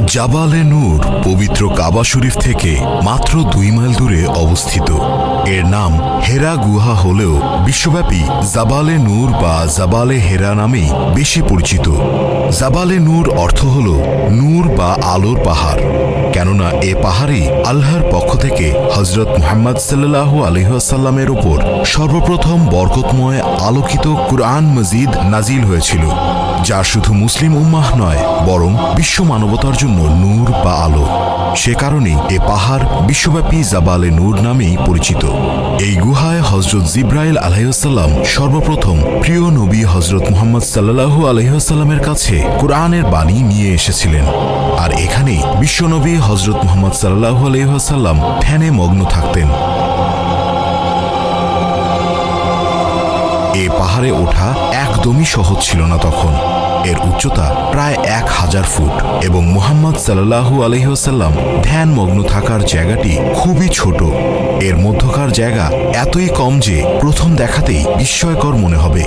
জাবালে নূর পবিত্র কাবা শরীফ থেকে মাত্র 2 মাইল দূরে অবস্থিত। এর নাম হেরা গুহা হলেও বিশ্বব্যাপী জাবালে নূর বা জাবালে হেরা নামেই বেশি পরিচিত। জাবালে নূর অর্থ হল নূর বা আলোর পাহাড়, কেননা এ পাহাড়েই আল্লাহর পক্ষ থেকে হযরত মুহাম্মদ সাল্লাল্লাহু আলাইহি ওয়াসাল্লামের উপর সর্বপ্রথম বরকতময় আলোকিত কুরআন মজিদ নাজিল হয়েছিল, যা শুধু মুসলিম উম্মাহ নয় বরং বিশ্ব মানবতার জন্য নূর বা আলো। সে কারণেই এ পাহাড় বিশ্বব্যাপী জাবালে নূর নামেই পরিচিত। এই গুহায় হযরত জিবরাইল আলাইহিস সালাম সর্বপ্রথম প্রিয় নবী হযরত মুহাম্মদ সাল্লাল্লাহু আলাইহি ওয়াসাল্লামের কাছে কুরআনের বাণী নিয়ে এসেছিলেন, আর এখানেই বিশ্বনবী হযরত মুহাম্মদ সাল্লাল্লাহু আলাইহি ওয়াসাল্লাম ধ্যানে মগ্ন থাকতেন। এ পাহাড়ে ওঠা একদমই সহজ ছিল না তখন। এর উচ্চতা প্রায় 1000 ফুট এবং মুহাম্মদ সাল্লাল্লাহু আলাইহি ওয়াসাল্লাম ধ্যানমগ্ন থাকার জায়গাটি খুবই ছোট। এর মধ্যকার জায়গা এতই কম যে প্রথম দেখাতেই বিস্ময়কর মনে হবে,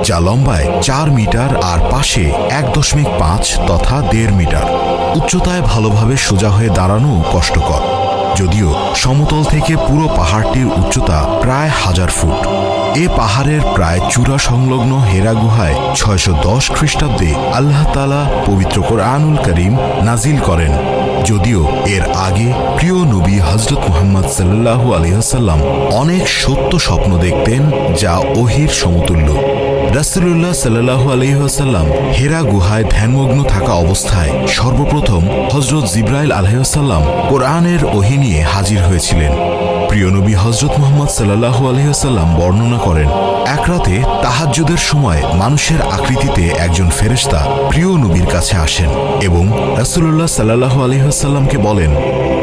যা লম্বায় 4 মিটার আর পাশে 1.5 তথা 1.5 মিটার। উচ্চতায় ভালোভাবে সোজা হয়ে দাঁড়ানো কষ্টকর, যদিও সমতল থেকে পুরো পাহাড়টির উচ্চতা প্রায় 1000 ফুট। এ পাহাড়ের প্রায় চূড়া সংলগ্ন হেরা গুহায় 610 খ্রিস্টাব্দে আল্লাহ তাআলা পবিত্র কোরআনুল কারীম নাজিল করেন। যদিও এর আগে প্রিয় নবী হযরত মুহাম্মদ সাল্লাল্লাহু আলাইহি ওয়াসাল্লাম অনেক সত্য স্বপ্ন দেখতেন, যা ওহীর সমতুল্য। রাসূলুল্লাহ সাল্লাল্লাহু আলাইহি ওয়াসাল্লাম হেরা গুহায় ধ্যানমগ্ন থাকা অবস্থায় সর্বপ্রথম হযরত জিবরাইল আলাইহিস সালাম কোরআনের ওহী নিয়ে হাজির হয়েছিলেন। প্রিয় নবী হযরত মুহাম্মদ সাল্লাল্লাহু আলাইহি ওয়াসাল্লাম বর্ণনা করেন, এক রাতে তাহাজ্জুদের সময় মানুষের আকৃতিতে একজন ফেরেশতা প্রিয় নবীর কাছে আসেন এবং রাসূলুল্লাহ সাল্লাল্লাহু আলাইহি ওয়াসাল্লামকে বলেন,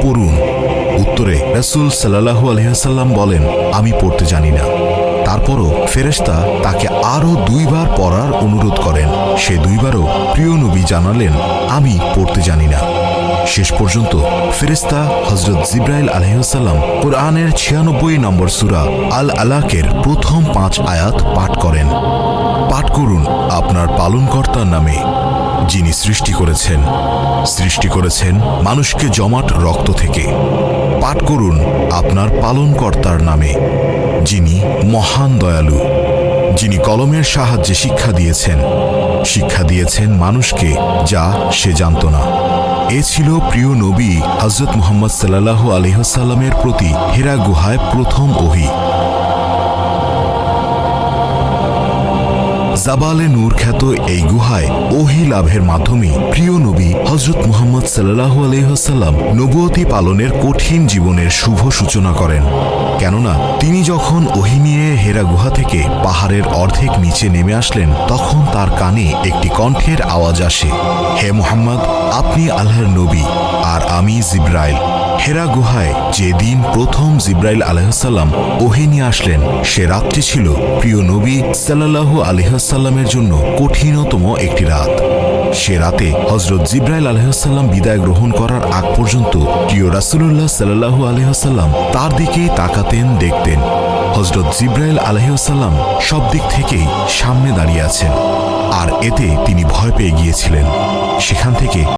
পড়ুন। উত্তরে রাসূল সাল্লাল্লাহু আলাইহি ওয়াসাল্লাম বলেন, আমি পড়তে জানি না। তারপরও ফেরেশতা তাকে আরও 2 বার পড়ার অনুরোধ করেন। সে 2 বারও প্রিয় নবী জানালেন, আমি পড়তে জানি না। শেষ পর্যন্ত ফেরেশতা হযরত জিবরাইল আলাইহিস সালাম কোরআনের 96 নম্বর সূরা আল আলাকের প্রথম 5 আয়াত পাঠ করেন। পাঠ করুন আপনার পালনকর্তার নামে, যিনি সৃষ্টি করেছেন মানুষকে জমাট রক্ত থেকে। পাঠ করুন আপনার পালনকর্তার নামে, যিনি মহান দয়ালু, যিনি কলমের সাহায্যে শিক্ষা দিয়েছেন মানুষকে যা সে জানত না। এ ছিল প্রিয় নবী হযরত মুহাম্মদ সাল্লাল্লাহু আলাইহি ওয়াসাল্লামের প্রতি হেরা গুহায় প্রথম ওহী। জাবালে নূর খ্যাত এই গুহায় ওহী লাভের মাধ্যমে প্রিয় নবী হযরত মুহাম্মদ সাল্লাল্লাহু আলাইহি ওয়াসাল্লাম নবুয়তি পালনের কঠিন জীবনের শুভ সূচনা করেন। কেননা তিনি যখন ওহী নিয়ে হেরা গুহা থেকে পাহাড়ের অর্ধেক নিচে নেমে আসলেন, তখন তার কানে একটি কণ্ঠের আওয়াজ আসে, হে মুহাম্মদ, আপনি আল্লাহর নবী আর আমি জিবরাইল। হেরা গুহায় যেদিন প্রথম জিবরাইল আলাইহিস সালাম ওহী নিয়ে আসলেন, সে রাতটি ছিল প্রিয় নবী সাল্লাল্লাহু আলাইহি ওয়াসাল্লামের জন্য কঠিনতম একটি রাত। সে রাতে হযরত জিবরাইল আলাইহিস সালাম বিদায় গ্রহণ করার আগ পর্যন্ত প্রিয় রাসূলুল্লাহ সাল্লাল্লাহু আলাইহি ওয়াসাল্লাম তার দিকেই তাকাতেন, দেখতেন। হযরত জিবরাইল আলাইহিস সালাম সব দিক থেকেই সামনে দাঁড়িয়ে আছেন, আর এতে তিনি ভয় পেয়ে গিয়েছিলেন। সেখান থেকে